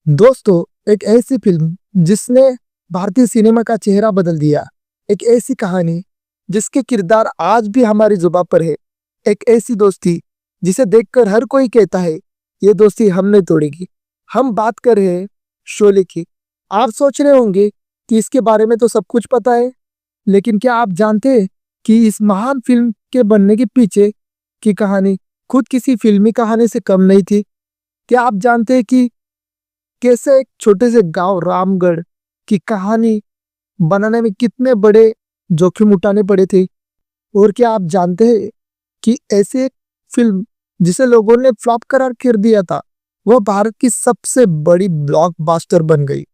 दोस्तों, एक ऐसी फिल्म जिसने भारतीय सिनेमा का चेहरा बदल दिया। एक ऐसी कहानी जिसके किरदार आज भी हमारी जुबान पर है। एक ऐसी दोस्ती जिसे देखकर हर कोई कहता है, ये दोस्ती हम नहीं तोड़ेगी। हम बात कर रहे हैं शोले की। आप सोच रहे होंगे कि इसके बारे में तो सब कुछ पता है, लेकिन क्या आप जानते हैं कि इस महान फिल्म के बनने के पीछे की कहानी खुद किसी फिल्मी कहानी से कम नहीं थी? क्या आप जानते हैं कि कैसे एक छोटे से गांव रामगढ़ की कहानी बनाने में कितने बड़े जोखिम उठाने पड़े थे? और क्या आप जानते हैं कि ऐसे एक फिल्म जिसे लोगों ने फ्लॉप करार कर दिया था, वह भारत की सबसे बड़ी ब्लॉकबस्टर बन गई।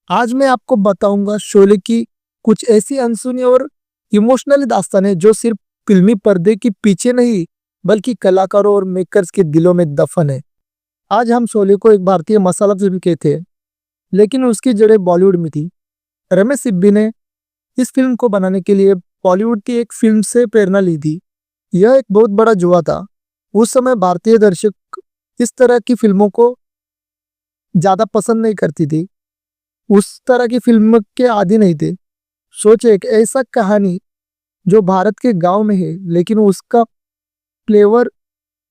आज मैं आपको बताऊंगा शोले की कुछ ऐसी अनसुनी और इमोशनल दास्तानें जो सिर्फ फिल्मी पर्दे के पीछे नहीं, बल्कि कलाकारों और मेकर्स के दिलों में दफन है। आज हम शोले को एक भारतीय मसाला फिल्म कहते हैं, लेकिन उसकी जड़ें बॉलीवुड में थी। रमेश सिब्बी ने इस फिल्म को बनाने के लिए बॉलीवुड की एक फिल्म से प्रेरणा ली थी। यह एक बहुत बड़ा जुआ था। उस समय भारतीय दर्शक इस तरह की फिल्मों को ज्यादा पसंद नहीं करती थी, उस तरह की फिल्म के आदी नहीं थे। सोचे एक ऐसा कहानी जो भारत के गांव में है, लेकिन उसका फ्लेवर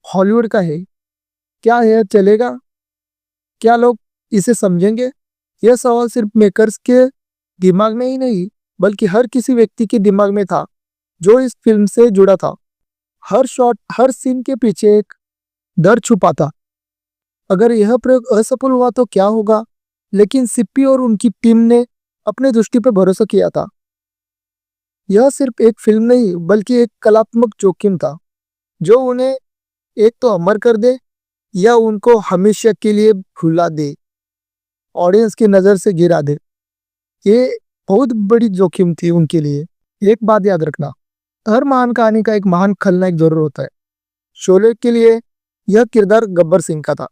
हॉलीवुड का है। क्या यह चलेगा? क्या लोग इसे समझेंगे? यह सवाल सिर्फ मेकर्स के दिमाग में ही नहीं, बल्कि हर किसी व्यक्ति के दिमाग में था जो इस फिल्म से जुड़ा था। हर शॉट, हर सीन के पीछे एक डर छुपा था। अगर यह प्रयोग असफल हुआ तो क्या होगा? लेकिन सिप्पी और उनकी टीम ने अपने दृष्टि पर भरोसा किया था। यह सिर्फ एक फिल्म नहीं, बल्कि एक कलात्मक जोखिम था जो उन्हें एक तो अमर कर दे या उनको हमेशा के लिए भुला दे, ऑडियंस की नजर से गिरा दे। ये बहुत बड़ी जोखिम थी उनके लिए। एक बात याद रखना, हर महान कहानी का एक महान खलनायक जरूर होता है। शोले के लिए यह किरदार गब्बर सिंह का था।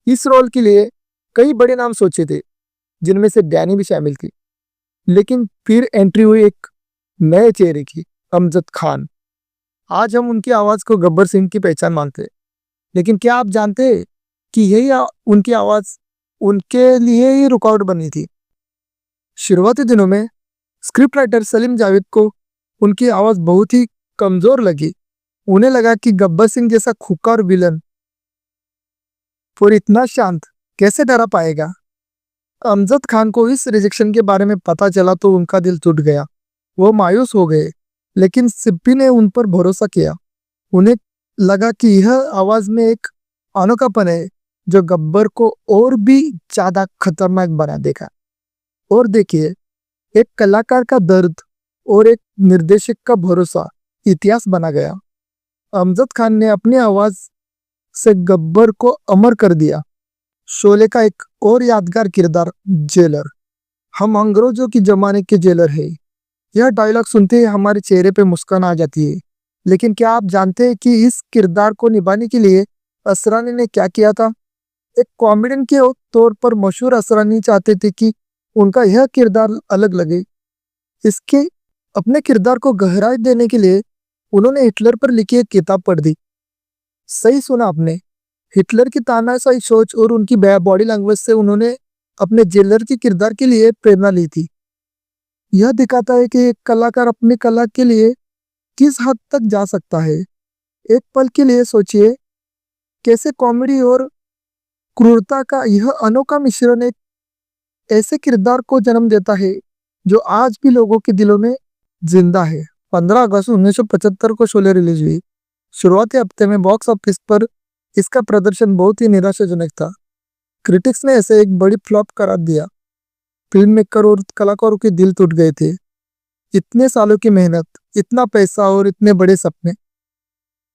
इस रोल के लिए कई बड़े नाम सोचे थे, जिनमें से डैनी भी शामिल थी, लेकिन फिर एंट्री हुई एक नए चेहरे की, अमजद खान। आज हम उनकी आवाज को गब्बर सिंह की पहचान मानते हैं, लेकिन क्या आप जानते हैं कि उनकी आवाज उनके लिए ही रुकावट बनी थी? शुरुआती दिनों में स्क्रिप्ट राइटर सलीम जावेद को उनकी आवाज बहुत ही कमजोर लगी। उन्हें लगा कि गब्बर सिंह जैसा खूंखार विलन और इतना शांत कैसे डरा पाएगा। अमजद खान को इस रिजेक्शन के बारे में पता चला तो उनका दिल टूट गया। वो मायूस हो गए, लेकिन सिप्पी ने उन पर भरोसा किया। उन्हें लगा कि यह आवाज में एक अनोखापन है जो गब्बर को और भी ज्यादा खतरनाक बना देगा। और देखिए, एक कलाकार का दर्द और एक निर्देशक का भरोसा इतिहास बना गया। अमजद खान ने अपनी आवाज से गब्बर को अमर कर दिया। शोले का एक और यादगार किरदार, जेलर। हम अंग्रेजों की जमाने के जेलर है। यह डायलॉग सुनते ही हमारे चेहरे पे मुस्कान आ जाती है। लेकिन क्या आप जानते हैं कि इस किरदार को निभाने के लिए असरानी ने क्या किया था? एक कॉमेडियन के तौर पर मशहूर असरानी चाहते थे कि उनका यह किरदार अलग लगे। इसके अपने किरदार को गहराई देने के लिए उन्होंने हिटलर पर लिखी एक किताब पढ़ दी। सही सुना आपने, हिटलर की तानाशाही सोच और उनकी बॉडी लैंग्वेज से उन्होंने अपने जेलर के किरदार के लिए प्रेरणा ली थी। यह दिखाता है कि एक कलाकार अपनी कला के लिए किस हद तक जा सकता है। एक पल के लिए सोचिए, कैसे कॉमेडी और क्रूरता का यह अनोखा मिश्रण एक ऐसे किरदार को जन्म देता है जो आज भी लोगों के दिलों में जिंदा है। 15 अगस्त 1975 को शोले रिलीज हुई। शुरुआती हफ्ते में बॉक्स ऑफिस पर इसका प्रदर्शन बहुत ही निराशाजनक था। क्रिटिक्स ने इसे एक बड़ी फ्लॉप करार दिया। फिल्म मेकर और कलाकारों के दिल टूट गए थे। इतने सालों की मेहनत, इतना पैसा और इतने बड़े सपने,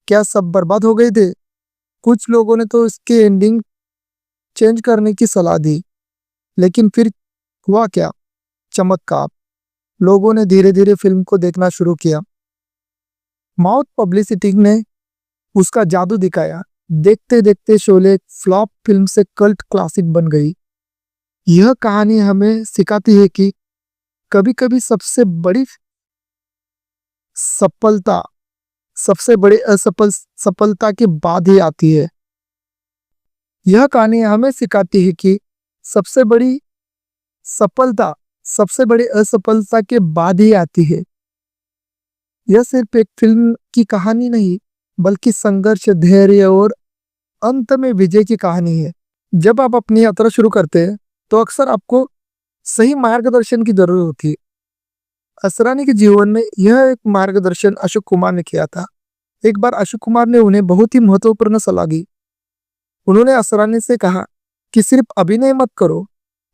क्या सब बर्बाद हो गए थे? कुछ लोगों ने तो इसके एंडिंग चेंज करने की सलाह दी, लेकिन फिर हुआ क्या? चमत्कार। लोगों ने धीरे धीरे फिल्म को देखना शुरू किया। माउथ पब्लिसिटी ने उसका जादू दिखाया। देखते देखते शोले फ्लॉप फिल्म से कल्ट क्लासिक बन गई। यह कहानी हमें सिखाती है कि कभी कभी सबसे बड़ी सफलता सबसे बड़ी सफलता के बाद ही आती है। यह कहानी हमें सिखाती है कि सबसे बड़ी सफलता सबसे बड़ी असफलता के बाद ही आती है। यह सिर्फ एक फिल्म की कहानी नहीं, बल्कि संघर्ष, धैर्य और अंत में विजय की कहानी है। जब आप अपनी यात्रा शुरू करते हैं तो अक्सर आपको सही मार्गदर्शन की जरूरत होती है। असरानी के जीवन में यह एक मार्गदर्शन अशोक कुमार ने किया था। एक बार अशोक कुमार ने उन्हें बहुत ही महत्वपूर्ण सलाह दी। उन्होंने असरानी से कहा कि सिर्फ अभिनय मत करो,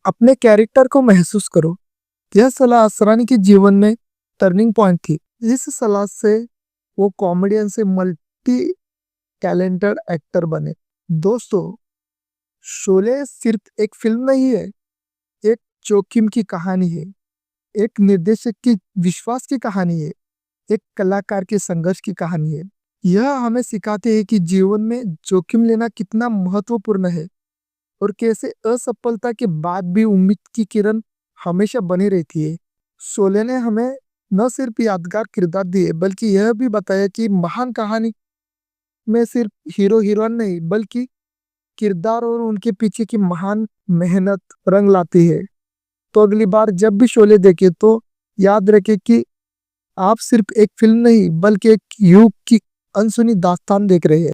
अपने कैरेक्टर को महसूस करो। यह सलाह असरानी के जीवन में टर्निंग पॉइंट थी। इस सलाह से वो कॉमेडियन से मल्टी टैलेंटेड एक्टर बने। दोस्तों, शोले सिर्फ एक फिल्म नहीं है, एक जोखिम की कहानी है, एक निर्देशक की विश्वास की कहानी है, एक कलाकार के संघर्ष की कहानी है। यह हमें सिखाते हैं कि जीवन में जोखिम लेना कितना महत्वपूर्ण है और कैसे असफलता के बाद भी उम्मीद की किरण हमेशा बनी रहती है। शोले ने हमें न सिर्फ यादगार किरदार दिए, बल्कि यह भी बताया कि महान कहानी में सिर्फ हीरो हीरोइन नहीं, बल्कि किरदार और उनके पीछे की महान मेहनत रंग लाती है। तो अगली बार जब भी शोले देखे तो याद रखें कि आप सिर्फ एक फिल्म नहीं, बल्कि एक युग की अनसुनी दास्तान देख रहे हैं।